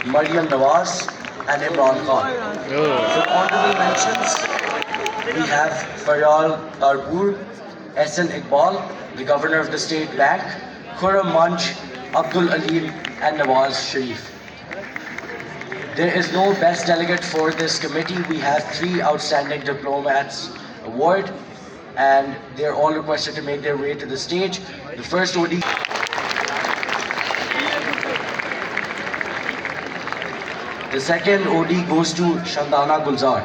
Maryam Nawaz, and Imran Khan. For honorable mentions, we have Faryal Tarpur, SN Iqbal, the Governor of the State Bank, Khurram Manch, Abdul Alim, and Nawaz Sharif. There is no best delegate for this committee. We have 3 outstanding diplomats award, and they're all requested to make their way to the stage. The first OD. The second OD goes to Shandana Gulzar.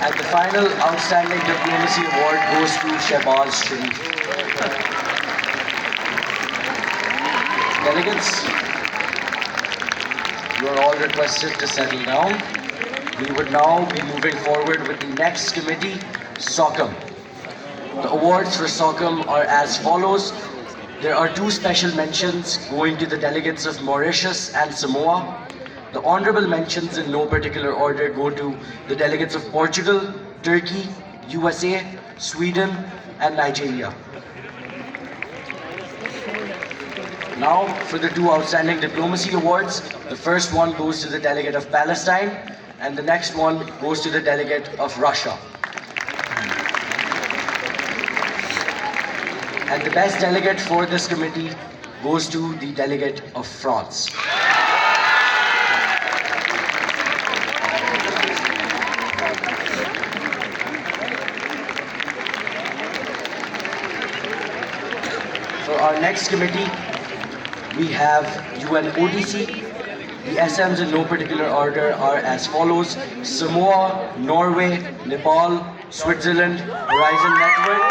And the final outstanding diplomacy award goes to Shehbaz Sharif. Delegates, you are all requested to settle down. We would now be moving forward with the next committee, SOCOM. The awards for SOCOM are as follows. There are 2 special mentions going to the delegates of Mauritius and Samoa. The honorable mentions in no particular order go to the delegates of Portugal, Turkey, USA, Sweden, and Nigeria. Now, for the 2 outstanding diplomacy awards, the first one goes to the delegate of Palestine, and the next one goes to the delegate of Russia. And the best delegate for this committee goes to the delegate of France. For our next committee, we have UNODC. The SMs in no particular order are as follows: Samoa, Norway, Nepal, Switzerland, Horizon Network,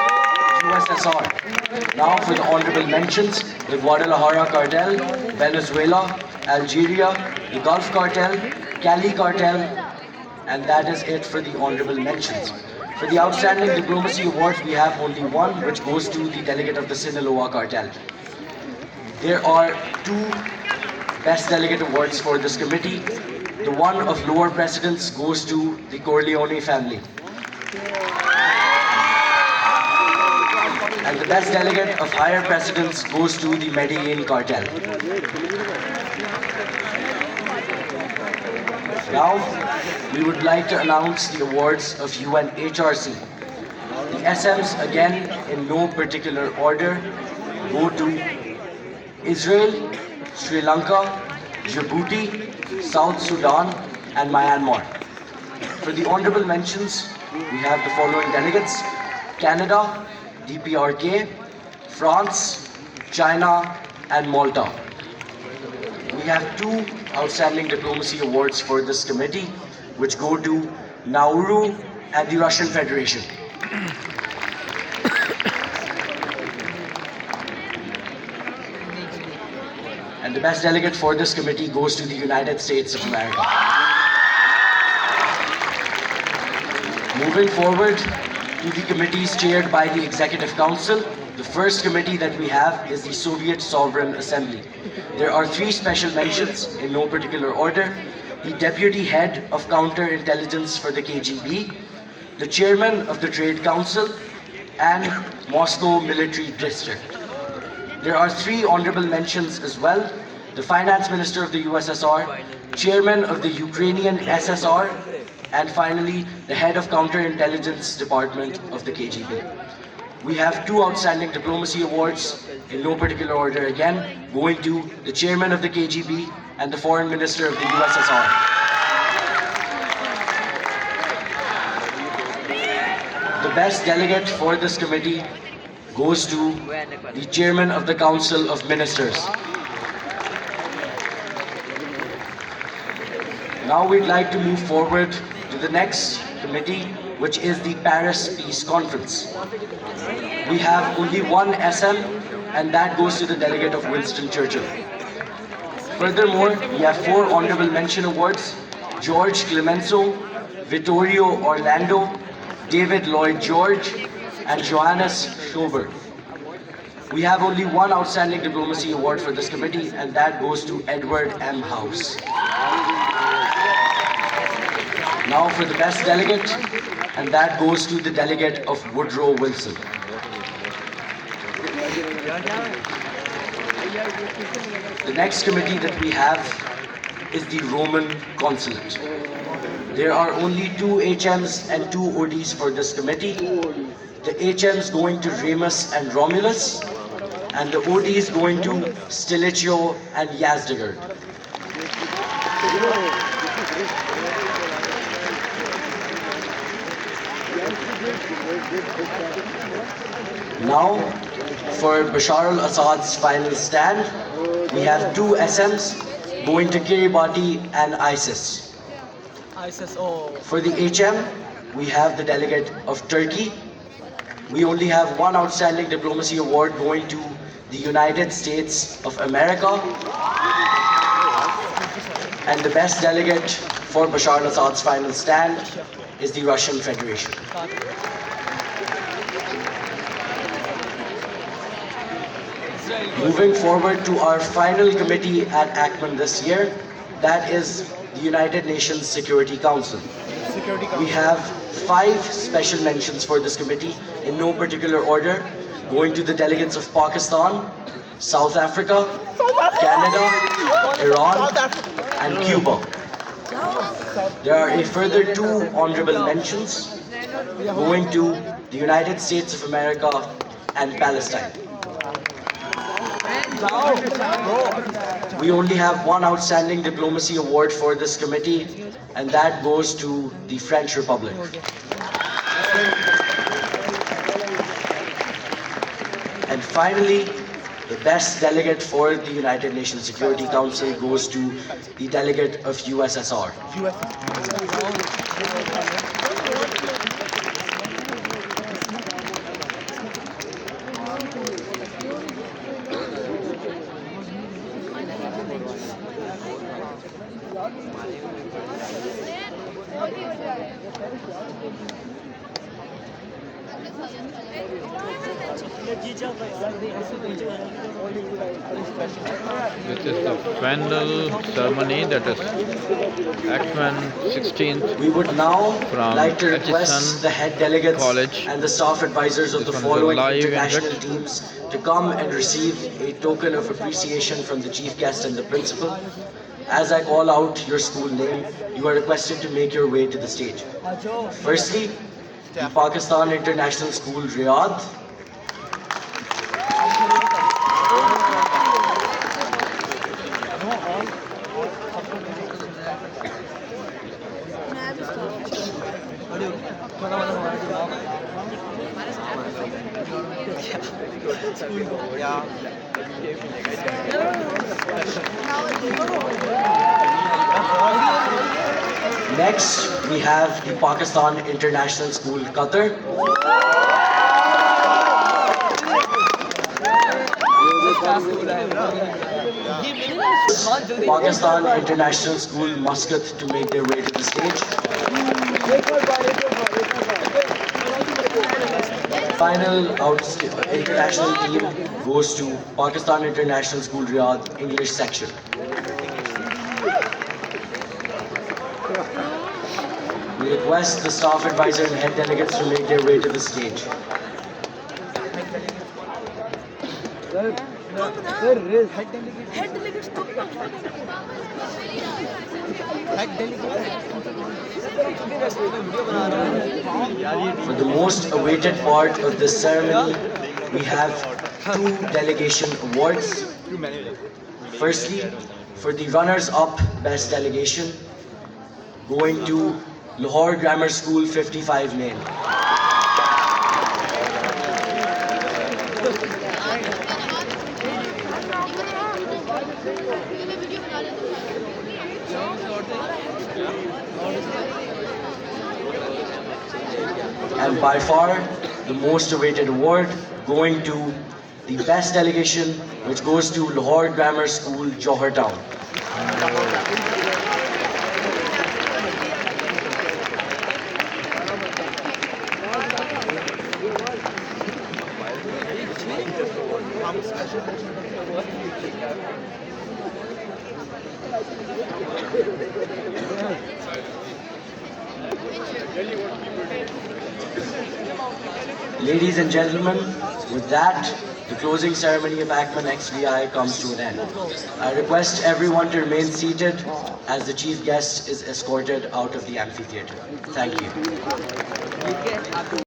USSR. Now for the honorable mentions: the Guadalajara Cartel, Venezuela, Algeria, the Gulf Cartel, Cali Cartel, and that is it for the honorable mentions. For the outstanding diplomacy awards, we have only one, which goes to the delegate of the Sinaloa Cartel. There are 2 best delegate awards for this committee. The one of lower precedence goes to the Corleone family. And the best delegate of higher precedence goes to the Medellin cartel. Now, we would like to announce the awards of UNHRC. The SMs, again, in no particular order, go to Israel, Sri Lanka, Djibouti, South Sudan, and Myanmar. For the honorable mentions, we have the following delegates: Canada, DPRK, France, China, and Malta. We have 2 outstanding diplomacy awards for this committee, which go to Nauru and the Russian Federation. And the best delegate for this committee goes to the United States of America. Moving forward to the committees chaired by the Executive Council, the first committee that we have is the Soviet Sovereign Assembly. There are 3 special mentions in no particular order: the Deputy Head of Counterintelligence for the KGB, the Chairman of the Trade Council, and Moscow Military District. There are 3 honorable mentions as well: the Finance Minister of the USSR, Chairman of the Ukrainian SSR, and finally, the Head of Counterintelligence Department of the KGB. We have 2 outstanding diplomacy awards in no particular order, again, going to the Chairman of the KGB and the Foreign Minister of the USSR. The best delegate for this committee goes to the Chairman of the Council of Ministers. Now we'd like to move forward to the next committee, which is the Paris Peace Conference. We have only one SM, and that goes to the delegate of Winston Churchill. Furthermore, we have 4 honorable mention awards: George Clemenceau, Vittorio Orlando, David Lloyd George, and Johannes Schober. We have only one outstanding diplomacy award for this committee, and that goes to Edward M. House. Now for the best delegate, and that goes to the delegate of Woodrow Wilson. The next committee that we have is the Roman consulate. There are only 2 HMs and 2 ODs for this committee. The HMs going to Remus and Romulus, and the ODs going to Stilicho and Yazdegerd. Now, for Bashar al-Assad's final stand, we have 2 SMs going to Kiribati and ISIS. For the HM, we have the delegate of Turkey. We only have 1 outstanding diplomacy award going to the United States of America. And the best delegate for Bashar al-Assad's final stand is the Russian Federation. Moving forward to our final committee at ACMAN this year, that is the United Nations Security Council. We have 5 special mentions for this committee in no particular order, going to the delegates of Pakistan, South Africa, Canada, Iran, and Cuba. There are a further 2 honorable mentions going to the United States of America and Palestine. We only have 1 outstanding diplomacy award for this committee, and that goes to the French Republic. And finally, the best delegate for the United Nations Security Council goes to the delegate of USSR. This is the final ceremony, that is ACMAN 16th. We would now From like to request Atchison the head delegates College. and the staff advisors of the This one is a following live international event. teams to come and receive a token of appreciation from the chief guest and the principal. As I call out your school name, you are requested to make your way to the stage. Firstly, the Pakistan International School, Riyadh. Next, we have the Pakistan International School, Qatar. Pakistan International School, Muscat, to make their way to the stage. Final international team goes to Pakistan International School, Riyadh, English section. We request the staff advisor and head delegates to make their way to the stage. For the most awaited part of this ceremony, we have 2 delegation awards. Firstly, for the runners-up best delegation, going to Lahore Grammar School 55 Lane. And by far, the most awaited award going to the best delegation, which goes to Lahore Grammar School, Johar Town. Ladies and gentlemen, with that, the closing ceremony of ACMAN XVI comes to an end. I request everyone to remain seated as the chief guest is escorted out of the amphitheater. Thank you.